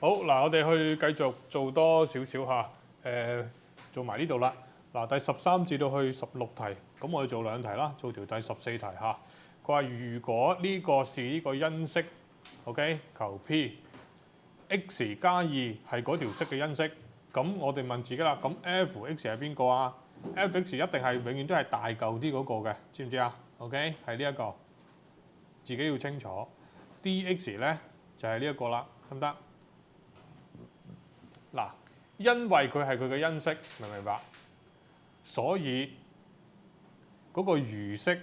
好嗱，我哋去繼續做多少少嚇，做埋呢度啦。嗱，第13至到去16題，咁我哋做兩題啦，做條第14題嚇。佢話如果呢個是呢個因式 ，OK， 求 P，x 加2係嗰條式嘅因式，咁我哋問自己啦，咁 f(x) 係邊個啊 ？f(x) 一定係永遠都係大嚿啲嗰個嘅，知唔知啊 ？OK， 係呢一個，自己要清楚。dx 咧就係呢一個啦，得唔得？嗱，因為佢係佢嘅因式，明唔明白？所以嗰個餘式，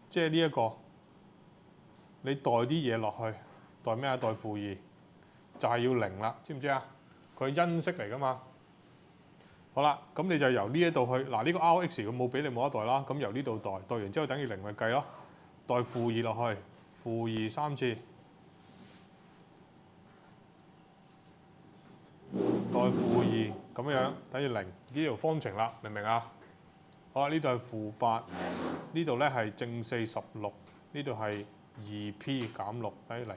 即係呢一個，你代啲嘢落去，代咩啊？代負2，就係要0啦，知唔知啊？佢係因式嚟㗎嘛。好啦，咁你就由呢一度去，嗱呢個 Rx 佢冇俾你冇得代啦，咁由呢度代，代完之後等於0咪計咯，代負2落去，負2 3次。代負2咁樣等於0，呢條方程啦，明唔明啊？好啦，呢度係負8，呢度咧係正4 16，呢度係2p 減6等於0，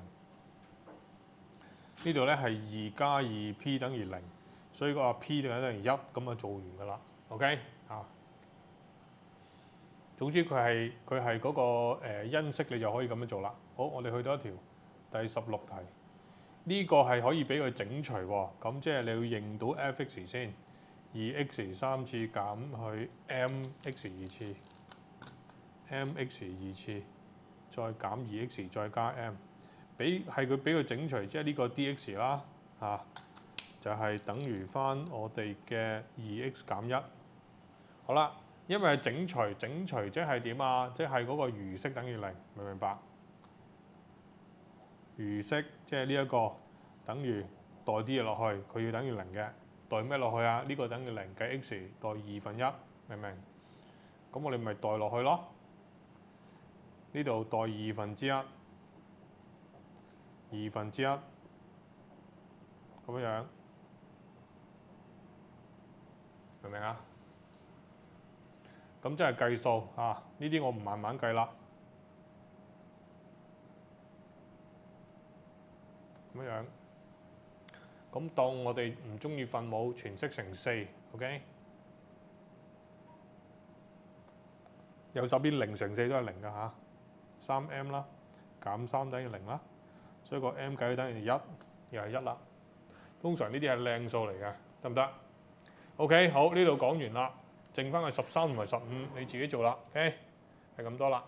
呢度咧係2加 2p 等於0，所以個 p 等於1，咁就做完㗎啦。OK 啊？總之佢係嗰個因式，你就可以咁樣做啦。好，我哋去到一條第16題。呢個係可以俾佢整除喎，咁即係你要認到 f(x) 先，2x 3次減去 mx 2次 ，mx 2次，再減 2x 再加 m， 係佢俾佢整除，即係呢個 dx 啦，就係等於翻我哋嘅 2x 減1。好啦，因為整除即係點啊？即係嗰個餘式等於0，明唔明白？餘式即係呢一個等於代啲嘢落去，佢要等於0嘅，代咩落去啊？呢個等於0計 x 代1/2，明唔明？咁我哋咪代落去咯。呢度代1/2，1/2，咁樣，明唔明啊？咁即係計數啊！呢啲我唔慢慢計啦。咁樣，咁當我哋唔中意分母，全式乘4 ，OK？ 右手邊0乘4都係0㗎嚇，3m 啦，減3等於0啦，所以個 m 計等於1，又係1啦。通常呢啲係靚數嚟嘅，得唔得 ？OK， 好，呢度講完啦，剩翻係13同埋15，你自己做啦。OK， 係咁多啦。